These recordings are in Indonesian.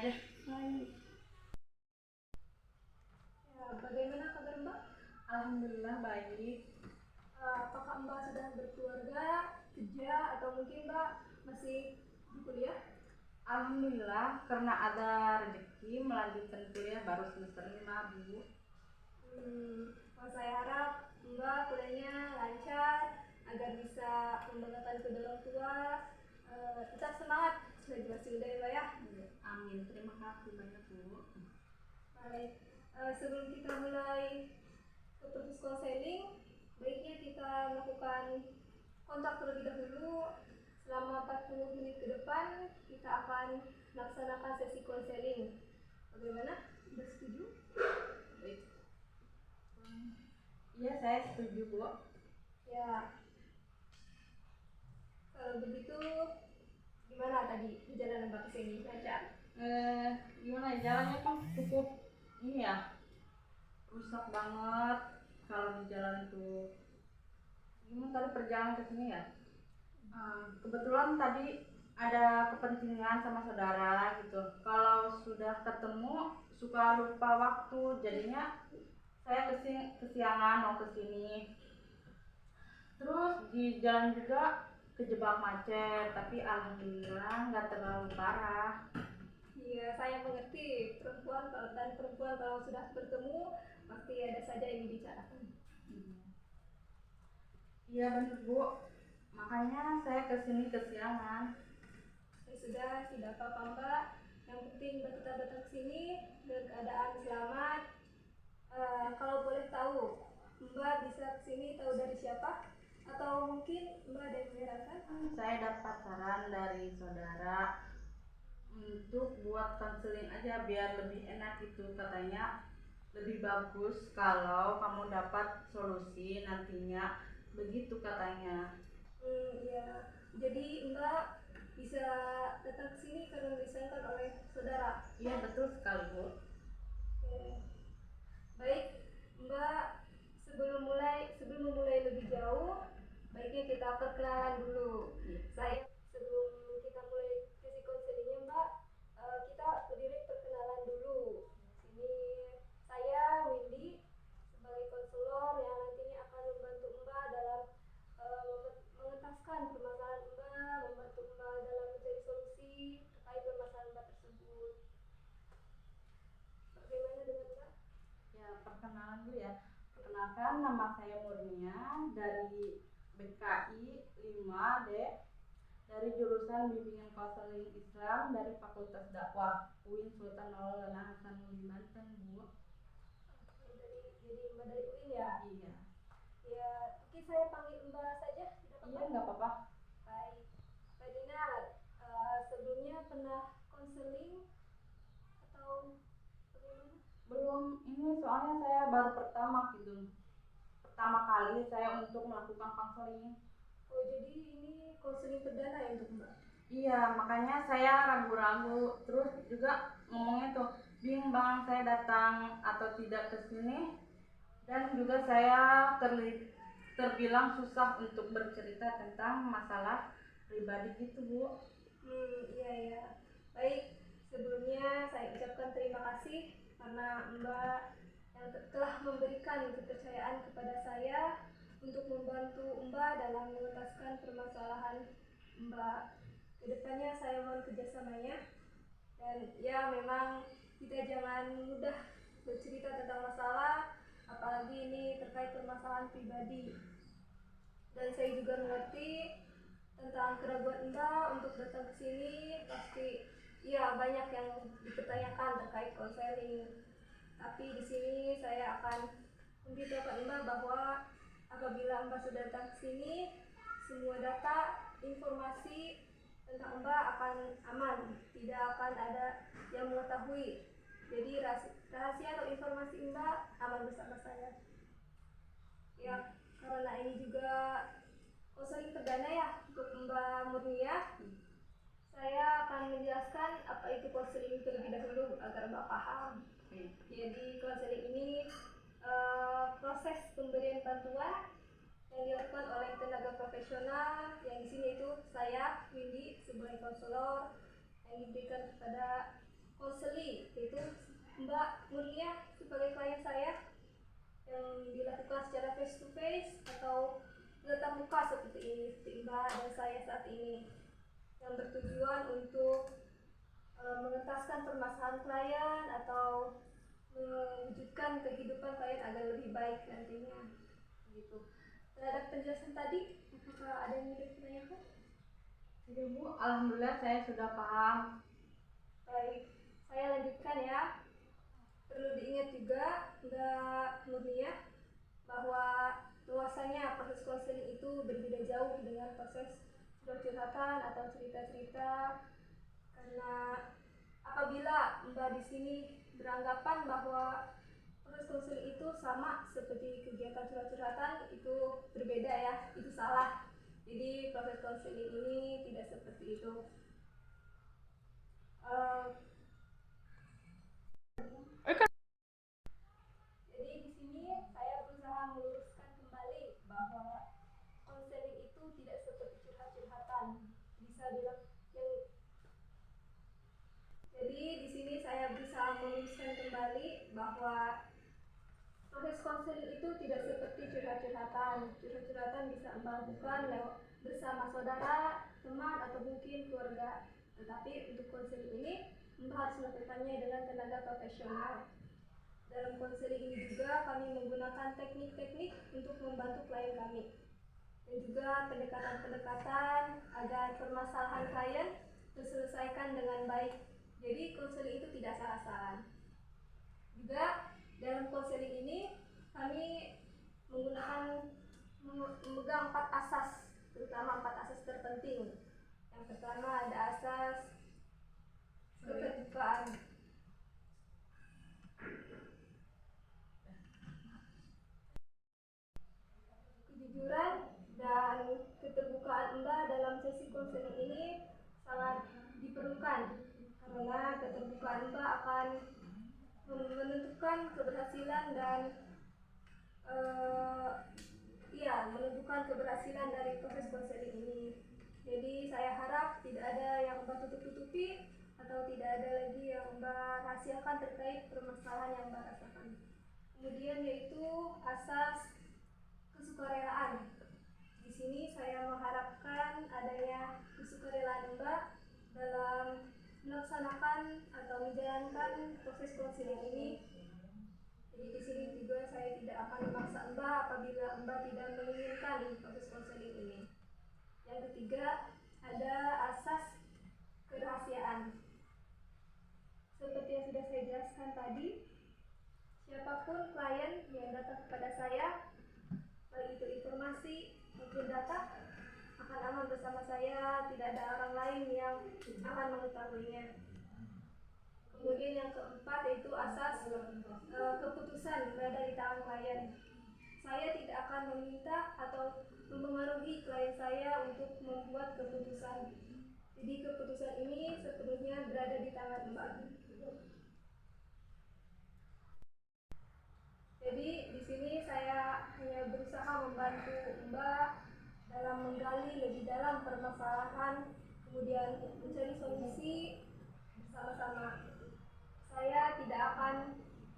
deh. Baik. Ya, bagaimana kabar Mbak? Alhamdulillah baik. Apakah Mbak sudah berkeluarga, kerja, atau mungkin Mbak masih di kuliah? Alhamdulillah karena ada rezeki melanjutkan kuliah baru semester 5, Bu. Saya harap Mbak kuliahnya lancar agar bisa membanggakan kedua orang tua. Tetap semangat, selagi masih muda ya Mbak ya. Amin. Terima kasih banyak, Bu. Baik, sebelum kita mulai ke proses konseling, baiknya kita melakukan kontak terlebih dahulu. Selama 40 menit ke depan, kita akan melaksanakan sesi konseling. Bagaimana? Sudah setuju? Baik. Iya, saya setuju, Bu. Ya, kalau begitu, gimana tadi perjalanan Mbak ke sini? Lancar? Gimana ya, jalannya kan cukup ini ya, rusak banget kalau di jalan tuh. Gimana tadi perjalanan ke sini ya? Kebetulan tadi ada kepentingan sama saudara gitu. Kalau sudah ketemu suka lupa waktu, jadinya saya kesiangan mau kesini. Terus di jalan juga kejebak macet, tapi alhamdulillah nggak terlalu parah. Iya, saya mengerti. Perempuan kalau sudah bertemu pasti ada saja yang dibicarakan. Iya bener, Bu, makanya saya kesini kesiangan. Ya sudah, tidak apa-apa Mbak. Yang penting Mbak tetap datang ke sini dalam keadaan selamat. Kalau boleh tahu, Mbak bisa ke sini tahu dari siapa? Atau mungkin Mbak ada yang menyarankan? Saya dapat saran dari saudara untuk buat konseling aja biar lebih enak gitu, katanya lebih bagus kalau kamu dapat solusi nantinya, begitu katanya. Iya. Jadi Mbak bisa datang ke sini karena disarankan oleh saudara. Iya betul sekali, Bu. Oke. Baik, Mbak, sebelum memulai lebih jauh, baiknya kita perkenalan dulu. Saya sebelum kita mulai sesi konselingnya, Mbak, kita lebih baik perkenalan dulu. Ini saya Windy sebagai konselor yang nantinya akan membantu Mbak dalam mengentaskan permasalahan Mbak, membantu Mbak dalam mencari solusi terkait permasalahan Mbak tersebut. Bagaimana dengan Mbak? Ya, perkenalan dulu ya. Perkenalkan, nama saya Murnia dari BKI 5D, dari jurusan Bimbingan Konseling Islam dari Fakultas Dakwah UIN Sultan Maulana Hasanuddin Banten, Bu. Jadi Mbak dari UIN ya? Iya. Ya, mungkin saya panggil Mbak saja, tidak apa-apa? Iya, nggak apa-apa. Baik. Mbak Dina, sebelumnya pernah konseling atau bagaimana? Belum, ini soalnya saya baru pertama kali saya untuk melakukan konseling. Oh, jadi ini konseling perdana ya untuk Mbak? Iya, makanya saya ragu-ragu, terus juga ngomongnya tuh bimbang saya datang atau tidak ke sini, dan juga saya terbilang susah untuk bercerita tentang masalah pribadi gitu, Bu. Iya ya. Baik, sebelumnya saya ucapkan terima kasih karena Mbak yang telah memberikan kepercayaan kepada saya untuk membantu Mbak dalam mengentaskan permasalahan Mbak. Kedepannya saya mohon kerjasamanya, dan ya memang kita jangan mudah bercerita tentang masalah, apalagi ini terkait permasalahan pribadi. Dan saya juga mengerti tentang keraguan Mbak untuk datang ke sini. Pasti ya banyak yang dipertanyakan terkait konseling. Tapi di sini saya akan memberitahukan Mbak bahwa apabila Mbak sudah datang ke sini, semua data, informasi tentang Mbak akan aman, tidak akan ada yang mengetahui. Jadi rahasia atau informasi Mbak aman bersama saya. Ya, karena ini juga konseling perdana ya untuk Mbak Murnia, saya akan menjelaskan apa itu konseling terlebih dahulu agar Mbak paham. Jadi konseling ini proses pemberian bantuan yang dilakukan oleh tenaga profesional, yang di sini itu saya Windy sebagai konselor, yang diberikan kepada konseli, yaitu Mbak Mulia sebagai klien saya yang dilakukan secara face to face atau tatap muka seperti ini, seperti Mbak dan saya saat ini, yang bertujuan untuk mengentaskan permasalahan klien atau mewujudkan kehidupan klien agar lebih baik nantinya. Gitu. Terhadap penjelasan tadi, apakah ada yang ingin ditanyakan? Tidak Bu, alhamdulillah saya sudah paham. Baik, saya lanjutkan ya. Perlu diingat juga Mbak Nurnia bahwa luasannya proses konseling itu berbeda jauh dengan proses curhatan atau cerita-cerita, karena apabila Mbak di sini beranggapan bahwa proses konseling itu sama seperti kegiatan curhat-curhatan, itu berbeda ya, itu salah. Jadi proses konseling ini tidak seperti itu. Jadi di sini saya berusaha meluruskan kembali bahwa konseling itu tidak seperti curhat-curhatan. Bisa bilang jadi di sini saya berusaha meluruskan kembali bahwa proses konseling itu tidak seperti curhat-curhatan. Curhat-curhatan bisa Mbak lakukan bersama saudara, teman, atau mungkin keluarga. Tetapi untuk konseling ini Mbak harus melakukannya dengan tenaga profesional. Dalam konseling ini juga kami menggunakan teknik-teknik untuk membantu klien kami, dan juga pendekatan-pendekatan agar permasalahan klien terselesaikan dengan baik. Jadi konseling itu tidak salah-salah. Juga dalam konseling ini kami memegang 4 asas, terutama 4 asas terpenting. Yang pertama ada asas keterbukaan. Kejujuran dan keterbukaan Mbak dalam sesi konseling ini sangat diperlukan, karena keterbukaan Mbak akan menentukan keberhasilan dan menentukan keberhasilan dari proses konseling ini. Jadi saya harap tidak ada yang Mbak tutup-tutupi atau tidak ada lagi yang Mbak rahasiakan terkait permasalahan yang Mbak rasakan. Kemudian yaitu asas kesukarelaan. Di sini saya mengharapkan adanya kesukarelaan Mbak dalam melaksanakan atau menjalankan proses konseling ini. Jadi di sini juga saya tidak akan memaksa Mbak apabila Mbak tidak menginginkan proses konseling ini. Yang ketiga, ada asas kerahasiaan. Seperti yang sudah saya jelaskan tadi, siapapun klien yang datang kepada saya, baik itu informasi maupun data, akan aman bersama saya, tidak ada orang lain yang akan mengetahuinya. Kemudian yang keempat yaitu asas keputusan berada di tangan klien. Saya tidak akan meminta atau mempengaruhi klien saya untuk membuat keputusan. Jadi keputusan ini sepenuhnya berada di tangan Mbak. Jadi di sini saya hanya berusaha membantu Mbak dalam menggali lebih dalam permasalahan, kemudian mencari solusi bersama-sama. Saya tidak akan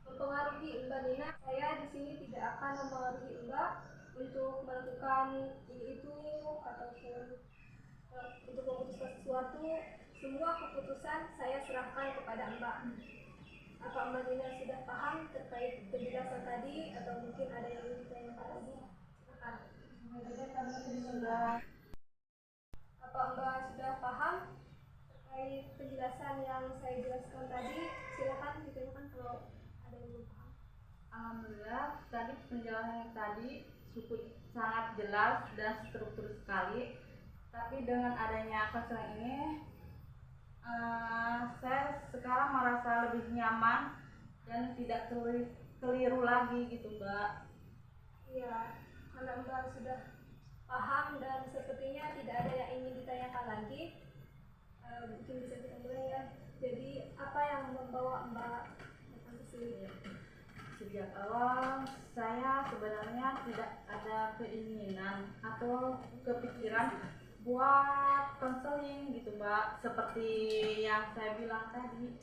mempengaruhi Mbak Nina. Saya di sini tidak akan mempengaruhi Mbak untuk melakukan ini itu ataupun untuk memutuskan sesuatu. Semua keputusan saya serahkan kepada Mbak. Apa Mbak Nina sudah paham terkait penjelasan tadi atau mungkin ada yang ingin ditanyakan lagi? Silakan. Apa Mbak sudah paham terkait penjelasan yang saya jelaskan tadi? Silakan ditanyakan kalau ada yang belum paham. Alhamdulillah, tadi penjelasan tadi cukup sangat jelas dan struktur sekali. Tapi dengan adanya konseling ini, saya sekarang merasa lebih nyaman dan tidak keliru lagi gitu Mbak. Iya, karena Mbak sudah paham dan sepertinya tidak ada yang ingin ditanyakan lagi. Mungkin bisa kita mulai ya. Jadi apa yang membawa Mbak datang ke sini? Sejak awal saya sebenarnya tidak ada keinginan atau kepikiran buat konseling gitu Mbak, seperti yang saya bilang tadi.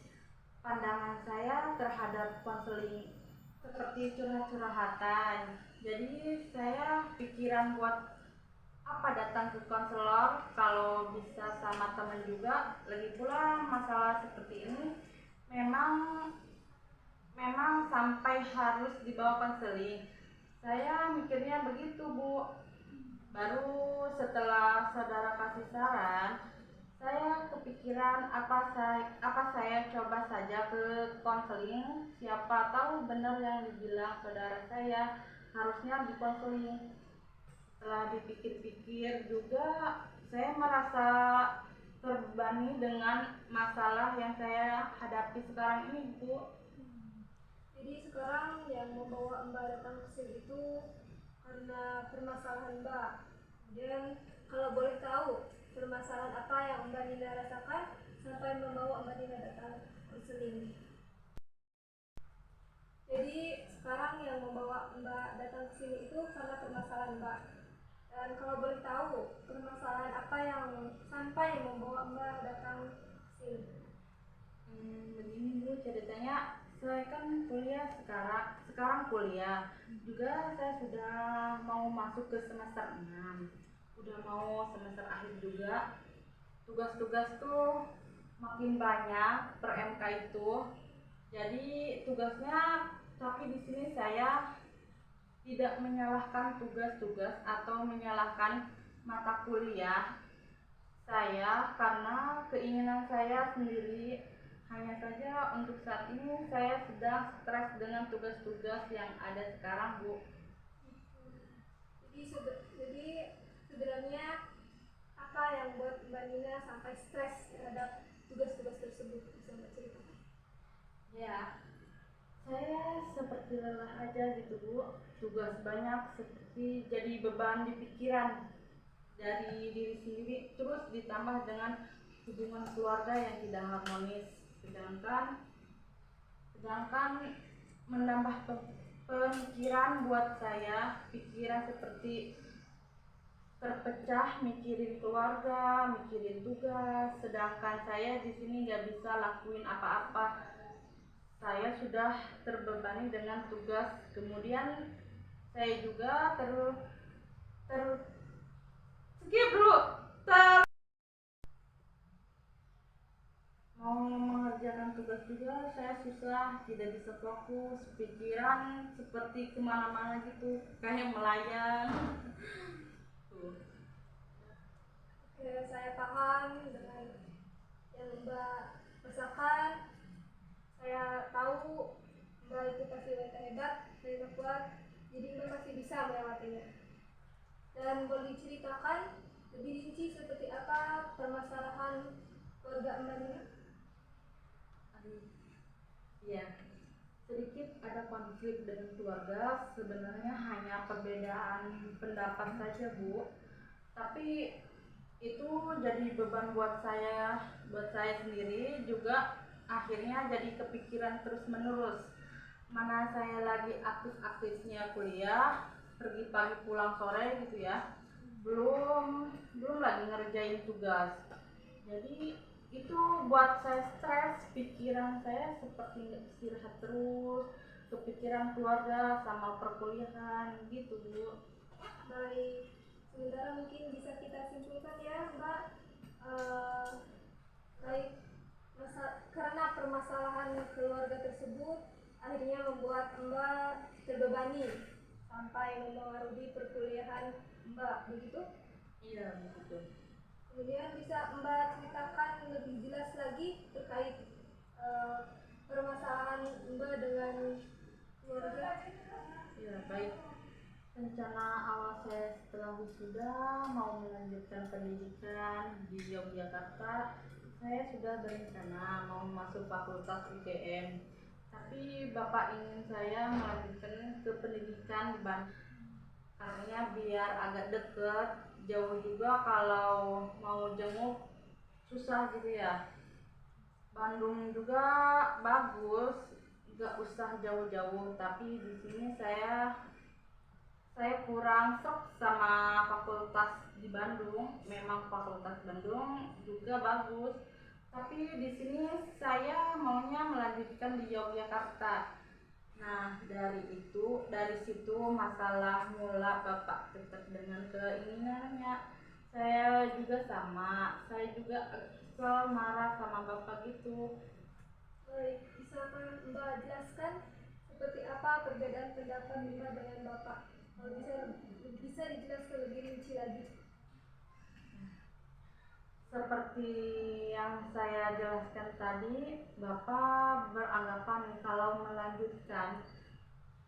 pandangan saya terhadap konseling seperti curhat-curhatan. Jadi saya pikiran buat apa datang ke konselor kalau bisa sama teman juga. Lagi pula masalah seperti ini memang memang sampai harus dibawa konseling. Saya mikirnya begitu, Bu. Baru setelah saudara kasih saran, saya kepikiran apa saya coba saja ke konseling. Siapa tahu benar yang dibilang saudara saya, harusnya di konseling. Setelah dipikir-pikir juga, saya merasa terbebani dengan masalah yang saya hadapi sekarang ini, Bu. Jadi sekarang yang membawa Mbak datang ke sini itu karena permasalahan Mbak. Kemudian kalau boleh tahu permasalahan apa yang Mbak Nina rasakan sampai membawa Mbak Nina datang konseling. Jadi sekarang yang membawa Mbak datang ke sini itu karena permasalahan Mbak. Dan kalau boleh tahu permasalahan apa yang sampai membawa Mbak datang ke sini. Begini, Bu, ceritanya saya kan kuliah sekarang kuliah juga. Saya sudah mau masuk ke semester 6, udah mau semester akhir juga. Tugas-tugas tuh makin banyak per MK itu, jadi tugasnya. Tapi di sini saya tidak menyalahkan tugas-tugas atau menyalahkan mata kuliah saya, karena keinginan saya sendiri. Hanya saja untuk saat ini saya sedang stres dengan tugas-tugas yang ada sekarang, Bu. Jadi sebenarnya apa yang buat Mbak Nina sampai stres terhadap tugas-tugas tersebut, bisa Mbak ceritakan? Ya, saya seperti lelah aja gitu, Bu. Tugas banyak seperti jadi beban di pikiran dari diri sendiri, terus ditambah dengan hubungan keluarga yang tidak harmonis. Sedangkan menambah pemikiran buat saya, pikiran seperti terpecah, mikirin keluarga, mikirin tugas. Sedangkan saya di sini nggak bisa lakuin apa-apa. Saya sudah terbebani dengan tugas. Kemudian saya juga skip dulu, mau mengerjakan tugas juga saya susah, tidak bisa fokus, pikiran seperti kemana-mana gitu, kayak melayang. Tuh. Oke, saya paham dengan yang Mbak rasakan. Saya tahu Mbak itu pasti wanita hebat, wanita kuat, jadi Mbak pasti bisa melewatinya. Dan boleh diceritakan lebih rinci seperti apa permasalahan keluarga Mbak Nina? Iya, sedikit ada konflik dengan keluarga. Sebenarnya hanya perbedaan pendapat saja, Bu. Tapi itu jadi beban buat saya sendiri juga. Akhirnya jadi kepikiran terus menerus. Mana saya lagi aktif-aktifnya kuliah, pergi pagi pulang sore gitu ya. Belum belum lagi ngerjain tugas. Jadi itu buat saya stres, pikiran saya seperti nggak istirahat terus, kepikiran keluarga sama perkuliahan gitu, Bu. Baik, sementara mungkin bisa kita simpulkan ya Mbak. Baik, karena permasalahan keluarga tersebut akhirnya membuat Mbak terbebani sampai mempengaruhi perkuliahan Mbak, begitu? Iya, begitu. Kemudian bisa Mbak ceritakan lebih jelas lagi terkait permasalahan Mbak dengan keluarga? Ya, baik. Rencana awal saya setelah wisuda mau melanjutkan pendidikan di Yogyakarta. Saya sudah berencana mau masuk fakultas UGM. Tapi Bapak ingin saya melanjutkan ke pendidikan di Bandung. Karena biar agak deket, jauh juga kalau mau jenguk susah gitu ya. Bandung juga bagus, nggak usah jauh-jauh. Tapi di sini saya kurang sok sama fakultas di Bandung. Memang fakultas Bandung juga bagus, Tapi di sini saya maunya melanjutkan di Yogyakarta. Nah, dari situ masalah mula Bapak tetap dengan keinginannya. Saya juga sama, saya juga kesel marah sama Bapak gitu. Baik, bisakah Mbak jelaskan seperti apa perbedaan pendapat Mbak dengan Bapak? Kalau bisa dijelaskan lebih rinci lagi. Seperti yang saya jelaskan tadi, Bapak beranggapan kalau melanjutkan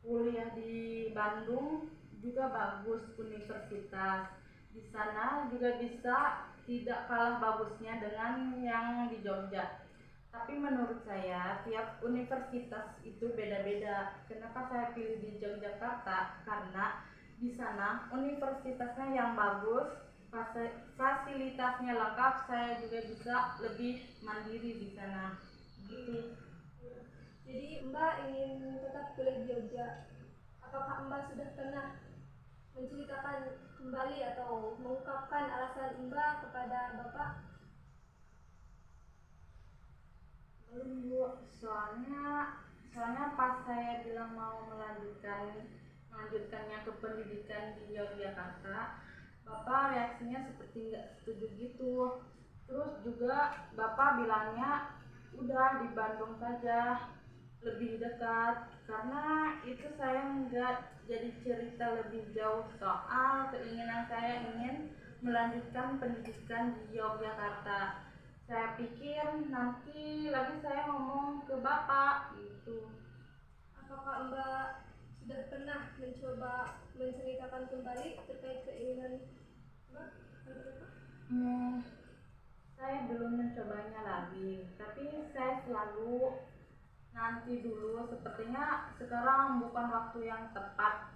kuliah di Bandung juga bagus universitas. Di sana juga bisa tidak kalah bagusnya dengan yang di Jogja. Tapi menurut saya tiap universitas itu beda-beda. Kenapa saya pilih di Yogyakarta? Karena di sana universitasnya yang bagus, fasilitasnya lengkap, saya juga bisa lebih mandiri di sana. Gitu. Jadi Mbak ingin tetap kuliah di Jogja. Apakah Mbak sudah pernah menceritakan kembali atau mengungkapkan alasan Mbak kepada Bapak? Belum Bu, soalnya pas saya bilang mau melanjutkannya ke pendidikan di Yogyakarta, Bapak reaksinya seperti nggak setuju gitu. Terus juga Bapak bilangnya udah di Bandung saja, lebih dekat. Karena itu saya nggak jadi cerita lebih jauh soal keinginan saya ingin melanjutkan pendidikan di Yogyakarta. Saya pikir nanti lagi saya ngomong ke Bapak gitu. Apakah Mbak sudah pernah mencoba menceritakan kembali terkait keinginan Mbak kepada Bapak? Hmm, saya belum mencobanya lagi, tapi saya selalu nanti dulu. Sepertinya sekarang bukan waktu yang tepat,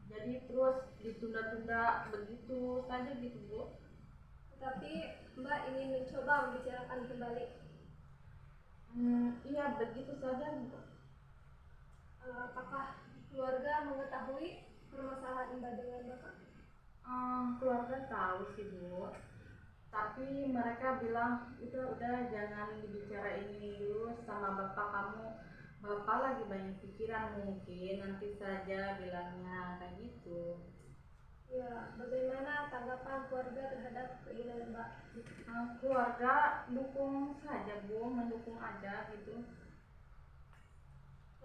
jadi terus ditunda-tunda begitu saja gitu Bu. Tetapi Mbak ingin mencoba membicarakan kembali. Iya begitu saja Bu. Apakah keluarga mengetahui permasalahan Mbak dengan Bapak? Keluarga tahu sih Bu, tapi mereka bilang udah jangan dibicarain dulu sama bapak kamu, bapak lagi banyak pikiran, mungkin nanti saja bilangnya kayak gitu. Ya, bagaimana tanggapan keluarga terhadap keinginan Mbak? Keluarga dukung saja Bu, mendukung aja gitu.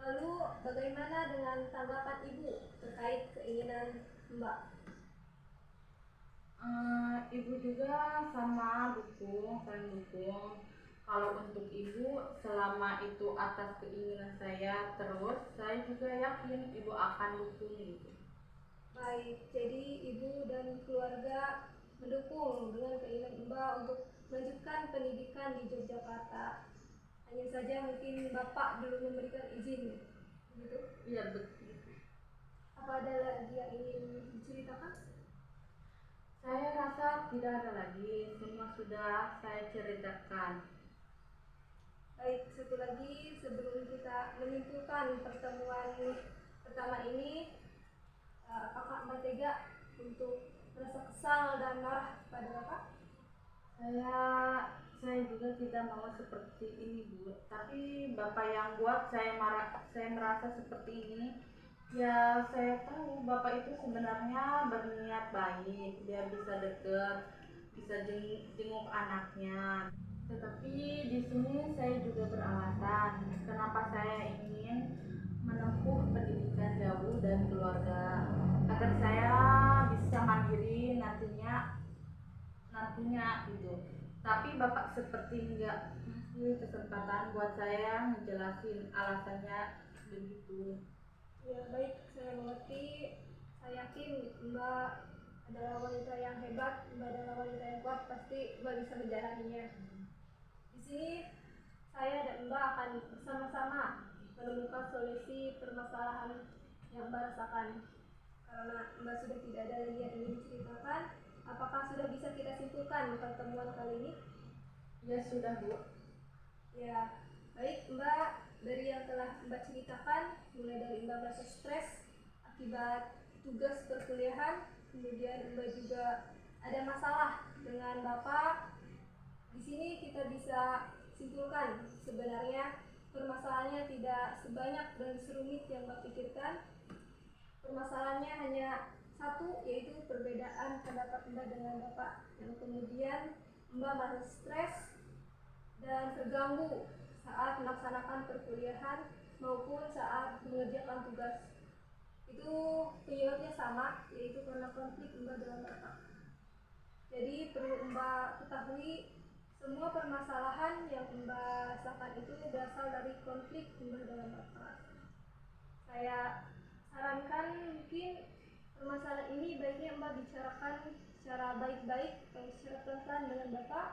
Lalu bagaimana dengan tanggapan Ibu terkait keinginan Mbak? Ibu juga sama dukung, saling dukung. Kalau untuk ibu, selama itu atas keinginan saya terus, saya juga yakin ibu akan dukung gitu. Baik, jadi Ibu dan keluarga mendukung dengan keinginan Mbak untuk melanjutkan pendidikan di Yogyakarta. Hanya saja mungkin Bapak belum memberikan izin, begitu? Iya betul. Apa ada lagi yang ingin diceritakan? Saya rasa tidak ada lagi, semua sudah saya ceritakan. Baik, satu lagi sebelum kita menyimpulkan pertemuan pertama ini, apakah Mbak tega untuk merasa kesal dan marah pada Bapak? Saya juga tidak mau seperti ini Bu, tapi bapak yang buat saya merasa seperti ini. Ya saya tahu bapak itu sebenarnya berniat baik, dia bisa deket, bisa jenguk anaknya. Tetapi di sini saya juga beralasan kenapa saya ingin menempuh pendidikan jauh dari keluarga, agar saya bisa mandiri nantinya gitu. Tapi bapak seperti enggak ngasih kesempatan buat saya ngejelasin alasannya begitu. Ya baik, saya mengerti. Saya yakin Mbak adalah wanita yang hebat, Mbak adalah wanita yang kuat, pasti Mbak bisa menjalaninya. Di sini saya dan Mbak akan bersama-sama menemukan solusi permasalahan yang Mbak rasakan. Karena Mbak sudah tidak ada lagi yang ingin diceritakan, apakah sudah bisa kita simpulkan pertemuan kali ini? Ya sudah Bu. Ya, baik Mbak, dari yang telah Mbak ceritakan, mulai dari Mbak merasa stres akibat tugas perkuliahan, kemudian Mbak juga ada masalah dengan Bapak. Di sini kita bisa simpulkan, sebenarnya permasalahannya tidak sebanyak dan serumit yang Mbak pikirkan. Permasalahannya hanya satu, yaitu perbedaan pendapat Mbak dengan Bapak, yang kemudian Mbak merasa stres dan terganggu saat melaksanakan perkuliahan maupun saat mengerjakan tugas. Itu penyebabnya sama, yaitu karena konflik Mbak dengan Bapak. Jadi perlu Mbak ketahui, semua permasalahan yang Mbak rasakan itu berasal dari konflik Mbak dengan Bapak. Saya sarankan mungkin permasalahan ini baiknya Mbak bicarakan secara baik-baik atau secara pelan-pelan dengan Bapak,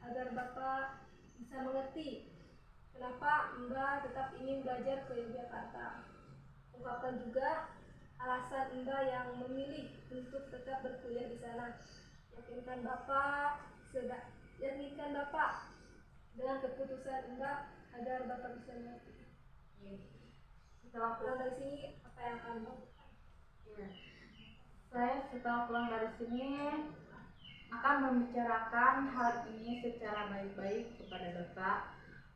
agar Bapak bisa mengerti kenapa Mbak tetap ingin belajar ke Yogyakarta. Ungkapkan juga alasan Mbak yang memilih untuk tetap berkuliah di sana. Yakinkan Bapak dengan keputusan Mbak agar Bapak bisa mengerti. Setelah pulang dari sini, apa yang akan Mbak lakukan? Saya setelah pulang dari sini akan membicarakan hal ini secara baik-baik kepada Bapak,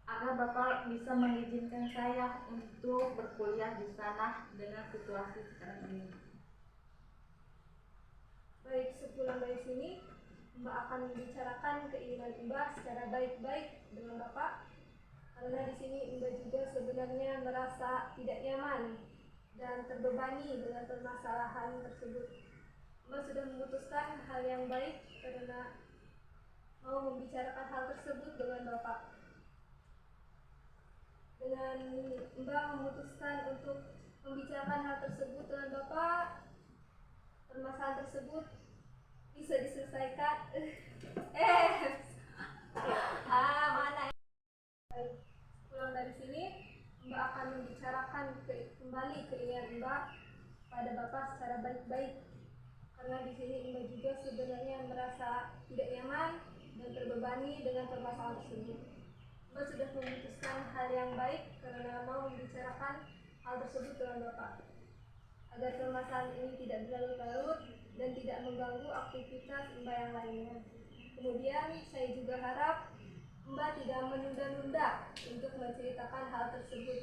agar Bapak bisa mengizinkan saya untuk berkuliah di sana dengan situasi sekarang ini. Baik, sepulang dari sini, Mbak akan membicarakan keinginan Mbak secara baik-baik dengan Bapak, karena di sini Mbak juga sebenarnya merasa tidak nyaman dan terbebani dengan permasalahan tersebut. Mbak sudah memutuskan hal yang baik karena mau membicarakan hal tersebut dengan Bapak. Dengan Mbak memutuskan untuk membicarakan hal tersebut dengan Bapak, permasalahan tersebut bisa diselesaikan. Mana? Baik, pulang dari sini, Mbak akan membicarakan kembali keinginan Mbak pada Bapak secara baik-baik. Karena di sini Mbak juga sebenarnya merasa tidak nyaman dan terbebani dengan permasalahan tersebut. Mbak sudah memutuskan hal yang baik karena mau membicarakan hal tersebut dengan Bapak, agar permasalahan ini tidak berlarut-larut dan tidak mengganggu aktivitas Mbak yang lainnya. Kemudian saya juga harap Mbak tidak menunda-nunda untuk menceritakan hal tersebut.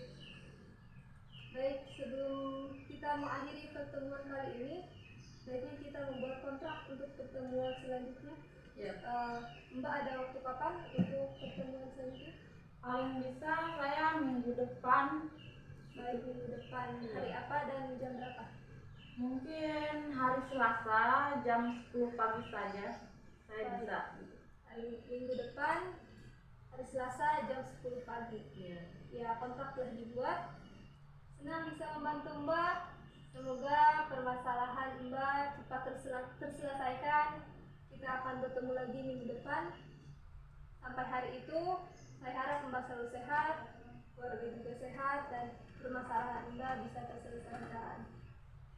Baik, sebelum kita mengakhiri pertemuan kali ini, baiknya kita membuat kontrak untuk pertemuan selanjutnya. Mbak ada waktu kapan untuk pertemuan selanjutnya? Paling bisa saya minggu depan. Baik, minggu depan. Hari apa dan jam berapa? Mungkin hari Selasa jam 10 pagi saja saya bisa. Hari minggu depan, hari Selasa jam 10 pagi. Ya, kontrak telah dibuat. Senang bisa membantu Mbak. Semoga permasalahan Mbak cepat terselesaikan. Kita akan bertemu lagi minggu depan. Sampai hari itu, saya harap Mbak selalu sehat, keluarga juga sehat, dan permasalahan Mbak bisa terselesaikan.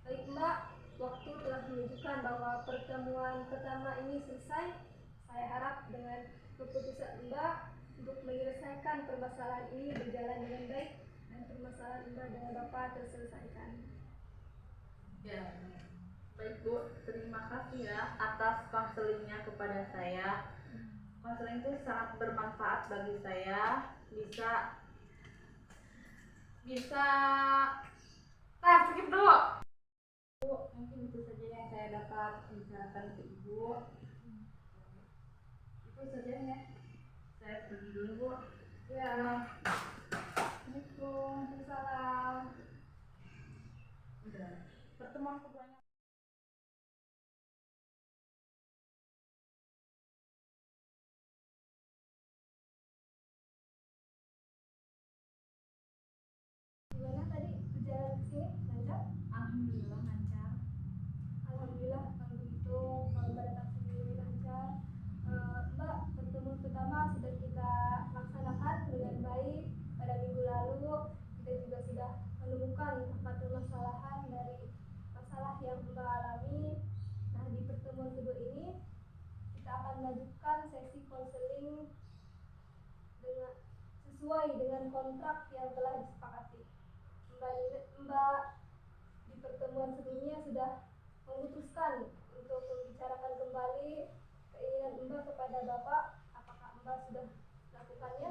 Baik Mbak, waktu telah menunjukkan bahwa pertemuan pertama ini selesai. Saya harap dengan keputusan Mbak untuk menyelesaikan permasalahan ini berjalan dengan baik dan permasalahan Mbak dengan Bapak terselesaikan. Ya, baik Bu, terima kasih ya atas konselingnya kepada saya. Konseling itu sangat bermanfaat bagi saya, bisa skip dulu. Bu, mungkin itu saja yang saya dapat bicarakan ke Ibu. Itu saja ya. Saya pergi dulu Bu. Ya. Assalamualaikum. Salam. Udah. Pertemuan keduanya. Gimana tadi perjalanan ke sini? Lancar? Alhamdulillah lancar. Alhamdulillah kalau begitu, kalau Mbak datang sini lancar. Mbak, pertemuan pertama sudah kita laksanakan dengan baik. Pada minggu lalu kita juga sudah menemukan akar permasalahan dari masalah yang Mbak alami. Nah, di pertemuan kedua ini kita akan melanjutkan sesi konseling sesuai dengan kontrak yang telah disepakati. Mbak di pertemuan sebelumnya sudah memutuskan untuk membicarakan kembali keinginan Mbak kepada Bapak. Apakah Mbak sudah melakukannya?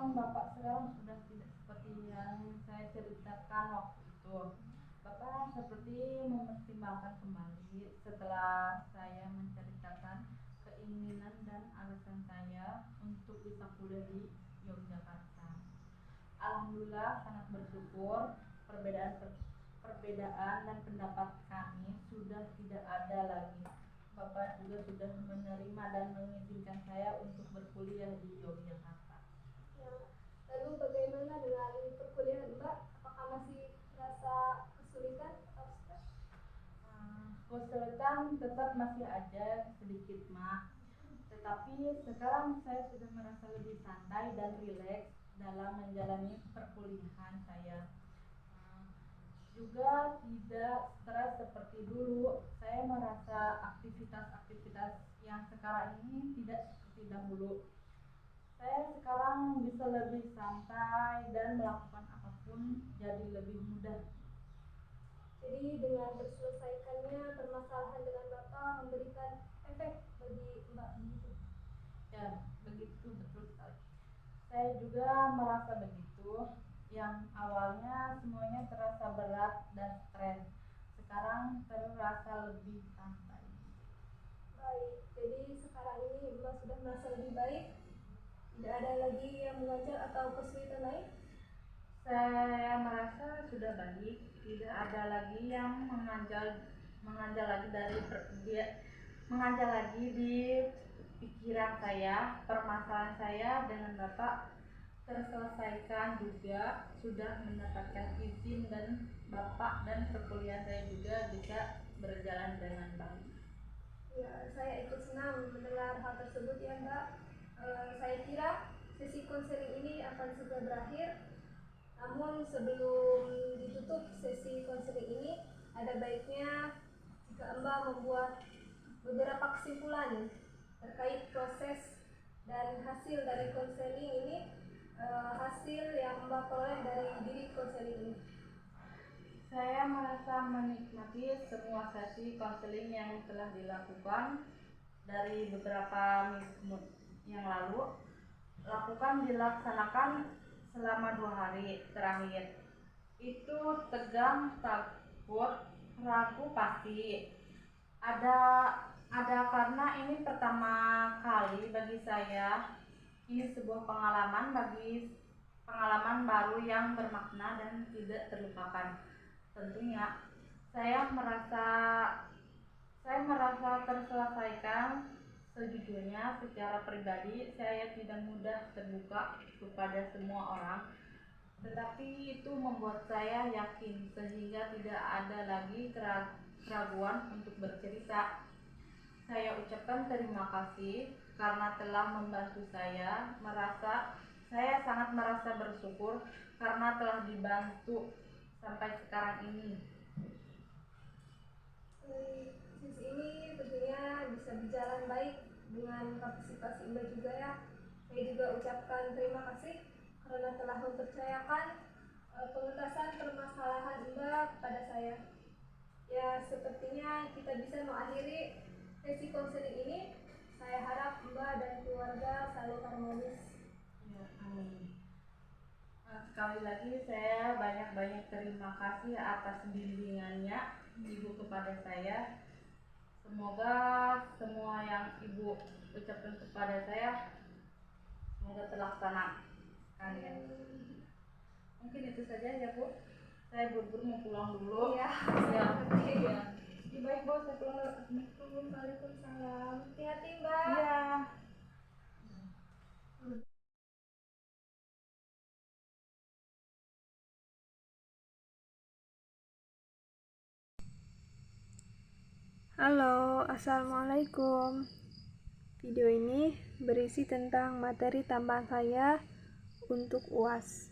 memang Bapak sekarang sudah tidak seperti yang saya ceritakan waktu itu. Bapak seperti mempertimbangkan kembali setelah saya menceritakan keinginan dan alasan saya untuk bisa kuliah di Yogyakarta. Alhamdulillah sangat bersyukur perbedaan dan pendapat kami sudah tidak ada lagi. Bapak juga sudah menerima dan mengizinkan saya untuk berkuliah di Yogyakarta. Ya. Lalu bagaimana dengan perkuliahan Mbak? Apakah masih merasa kesulitan atau stres? Kesulitan tetap masih ada sedikit mah, tetapi sekarang saya sudah merasa lebih santai dan rileks dalam menjalani perkuliahan saya. Juga tidak stres seperti dulu. Saya merasa aktivitas-aktivitas yang sekarang ini tidak seperti dahulu. Saya sekarang bisa lebih santai dan melakukan apapun jadi lebih mudah. Jadi dengan terselesaikannya permasalahan dengan Bapak memberikan efek bagi Mbak begitu. Ya, begitu betul sekali. Saya juga merasa begitu. Yang awalnya semuanya terasa berat dan stres, sekarang terasa lebih santai. Baik, jadi sekarang ini Mbak sudah merasa lebih baik. Tidak ada lagi yang mengganjal atau kesulitan lain? Saya merasa sudah baik, tidak ada lagi yang menganjal lagi menganjal lagi di pikiran saya. Permasalahan saya dengan Bapak terselesaikan juga, sudah mendapatkan izin dan Bapak, dan perkuliahan saya juga bisa berjalan dengan baik. Ya, saya ikut senang mendengar hal tersebut ya Mbak. Saya kira sesi konseling ini akan segera berakhir. Namun sebelum ditutup sesi konseling ini, ada baiknya jika Mbak membuat beberapa kesimpulan terkait proses dan hasil dari konseling ini, hasil yang Mbak peroleh dari diri konseling ini. Saya merasa menikmati semua sesi konseling yang telah dilakukan dari beberapa minggu yang lalu. Dilaksanakan selama 2 hari terakhir. Itu tegang, takut, ragu pasti. Ada ada karena ini pertama kali bagi saya. Ini sebuah pengalaman baru yang bermakna dan tidak terlupakan. Tentunya saya merasa terselesaikan. Sejujurnya secara pribadi saya tidak mudah terbuka kepada semua orang, tetapi itu membuat saya yakin sehingga tidak ada lagi keraguan untuk bercerita. Saya ucapkan terima kasih karena telah membantu saya. Saya sangat merasa bersyukur karena telah dibantu sampai sekarang ini. Sesi ini tentunya bisa berjalan baik dengan partisipasi Mbak juga ya. Saya juga ucapkan terima kasih karena telah mempercayakan pengentasan permasalahan Mbak kepada saya. Ya, sepertinya kita bisa mengakhiri sesi konseling ini. Saya harap Mbak dan keluarga selalu harmonis. Ya, amin. Sekali lagi saya banyak-banyak terima kasih atas bimbingannya Ibu kepada saya. Semoga semua yang Ibu ucapkan kepada saya semoga terlaksana. Mungkin itu saja ya Bu. Saya buru-buru mau pulang dulu. Iya. Ya. Iya. Baik Bu, saya pulang dulu. Assalamualaikum. Waalaikumsalam. Hati-hati Mbak. Iya. Halo, assalamualaikum. Video ini berisi tentang materi tambahan saya untuk UAS.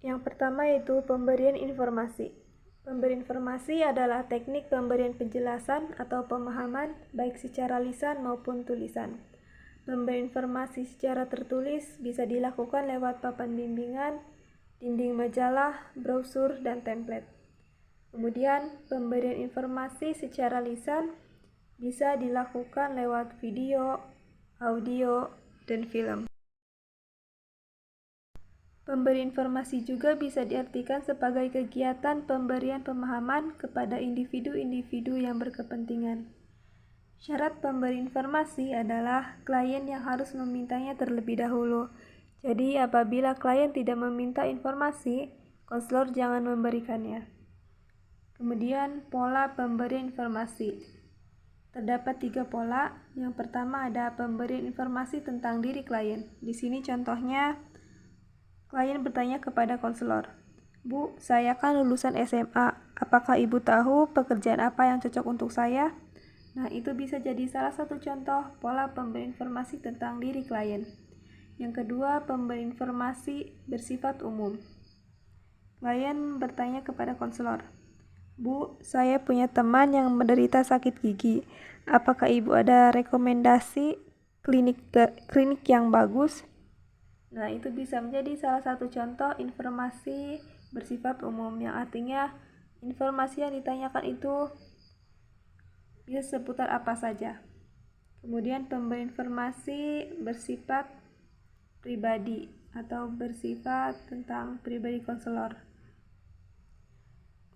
Yang pertama yaitu pemberian informasi. Pemberian informasi adalah teknik pemberian penjelasan atau pemahaman baik secara lisan maupun tulisan. Pemberian informasi secara tertulis bisa dilakukan lewat papan bimbingan, dinding majalah, brosur, dan template. Kemudian, pemberian informasi secara lisan bisa dilakukan lewat video, audio, dan film. Pemberi informasi juga bisa diartikan sebagai kegiatan pemberian pemahaman kepada individu-individu yang berkepentingan. Syarat pemberi informasi adalah klien yang harus memintanya terlebih dahulu. Jadi, apabila klien tidak meminta informasi, konselor jangan memberikannya. Kemudian, pola pemberian informasi. Terdapat 3 pola. Yang pertama ada pemberian informasi tentang diri klien. Di sini contohnya, klien bertanya kepada konselor, "Bu, saya kan lulusan SMA. Apakah Ibu tahu pekerjaan apa yang cocok untuk saya?" Nah, itu bisa jadi salah satu contoh pola pemberi informasi tentang diri klien. Yang kedua, pemberi informasi bersifat umum. Klien bertanya kepada konselor, "Bu, saya punya teman yang menderita sakit gigi. Apakah Ibu ada rekomendasi klinik yang bagus?" Nah, itu bisa menjadi salah satu contoh informasi bersifat umum, yang artinya informasi yang ditanyakan itu bisa seputar apa saja. Kemudian pemberi informasi bersifat pribadi atau bersifat tentang pribadi konselor.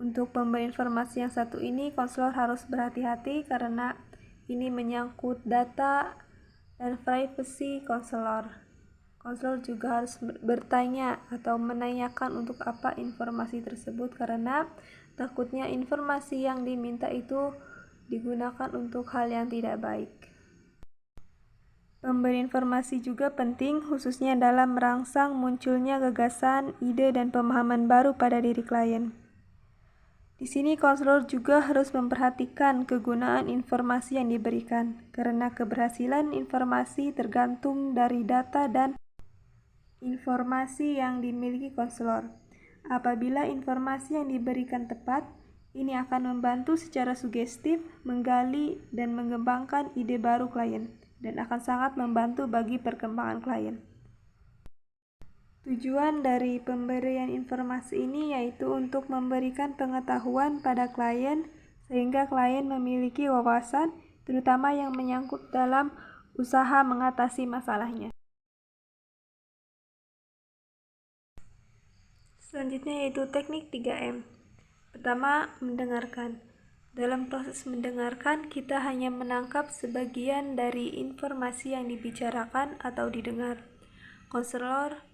Untuk pemberi informasi yang satu ini, konselor harus berhati-hati karena ini menyangkut data dan privasi konselor. Konselor juga harus bertanya atau menanyakan untuk apa informasi tersebut karena takutnya informasi yang diminta itu digunakan untuk hal yang tidak baik. Pemberi informasi juga penting khususnya dalam merangsang munculnya gagasan, ide, dan pemahaman baru pada diri klien. Di sini konselor juga harus memperhatikan kegunaan informasi yang diberikan karena keberhasilan informasi tergantung dari data dan informasi yang dimiliki konselor. Apabila informasi yang diberikan tepat, ini akan membantu secara sugestif menggali dan mengembangkan ide baru klien dan akan sangat membantu bagi perkembangan klien. Tujuan dari pemberian informasi ini yaitu untuk memberikan pengetahuan pada klien sehingga klien memiliki wawasan terutama yang menyangkut dalam usaha mengatasi masalahnya. Selanjutnya yaitu teknik 3M. Pertama, mendengarkan. Dalam proses mendengarkan, kita hanya menangkap sebagian dari informasi yang dibicarakan atau didengar. Konselor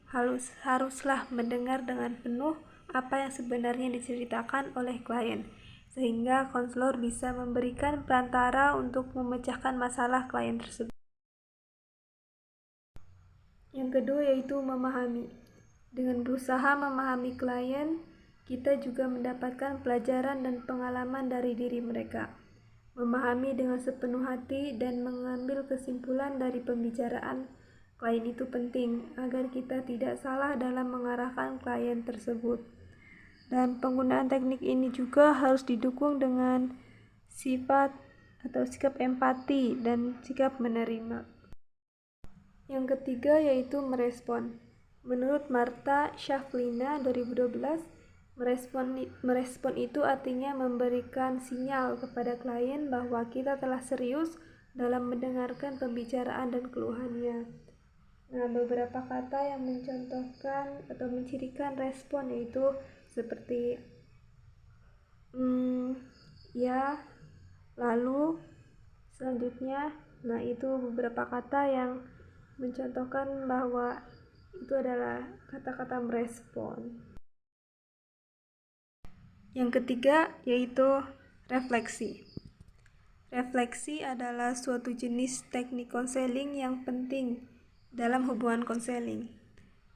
haruslah mendengar dengan penuh apa yang sebenarnya diceritakan oleh klien, sehingga konselor bisa memberikan perantara untuk memecahkan masalah klien tersebut. Yang kedua yaitu memahami. Dengan berusaha memahami klien, kita juga mendapatkan pelajaran dan pengalaman dari diri mereka. Memahami dengan sepenuh hati dan mengambil kesimpulan dari pembicaraan klien itu penting agar kita tidak salah dalam mengarahkan klien tersebut. Dan penggunaan teknik ini juga harus didukung dengan sifat atau sikap empati dan sikap menerima. Yang ketiga yaitu merespon. Menurut Marta Shaflina 2012, merespon itu artinya memberikan sinyal kepada klien bahwa kita telah serius dalam mendengarkan pembicaraan dan keluhannya. Nah, beberapa kata yang mencontohkan atau mencirikan respon yaitu seperti ya, lalu, selanjutnya. Nah, itu beberapa kata yang mencontohkan bahwa itu adalah kata-kata merespon. Yang ketiga yaitu refleksi. Refleksi adalah suatu jenis teknik konseling yang penting dalam hubungan konseling,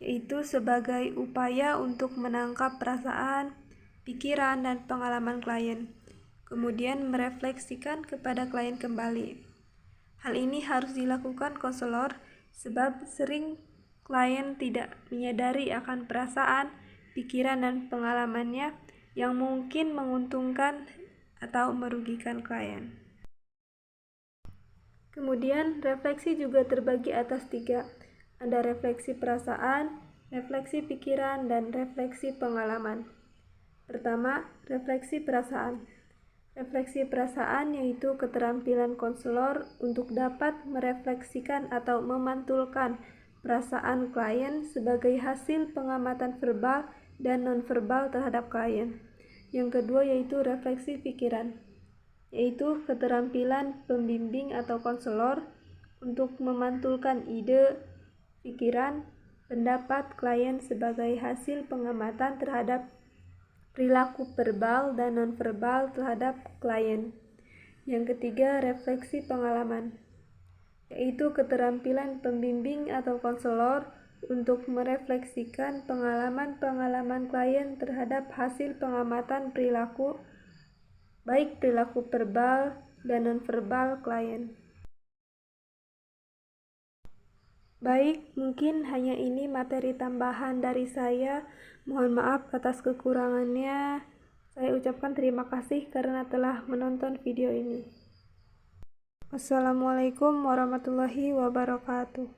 yaitu sebagai upaya untuk menangkap perasaan, pikiran, dan pengalaman klien, kemudian merefleksikan kepada klien kembali. Hal ini harus dilakukan konselor sebab sering klien tidak menyadari akan perasaan, pikiran dan pengalamannya yang mungkin menguntungkan atau merugikan klien. Kemudian, refleksi juga terbagi atas 3. Ada refleksi perasaan, refleksi pikiran, dan refleksi pengalaman. Pertama, refleksi perasaan. Refleksi perasaan yaitu keterampilan konselor untuk dapat merefleksikan atau memantulkan perasaan klien sebagai hasil pengamatan verbal dan nonverbal terhadap klien. Yang kedua yaitu refleksi pikiran, yaitu keterampilan pembimbing atau konselor untuk memantulkan ide, pikiran, pendapat klien sebagai hasil pengamatan terhadap perilaku verbal dan nonverbal terhadap klien. Yang ketiga, refleksi pengalaman, yaitu keterampilan pembimbing atau konselor untuk merefleksikan pengalaman-pengalaman klien terhadap hasil pengamatan perilaku, baik perilaku verbal dan nonverbal klien. Baik, mungkin hanya ini materi tambahan dari saya. Mohon maaf atas kekurangannya. Saya ucapkan terima kasih karena telah menonton video ini. Wassalamualaikum warahmatullahi wabarakatuh.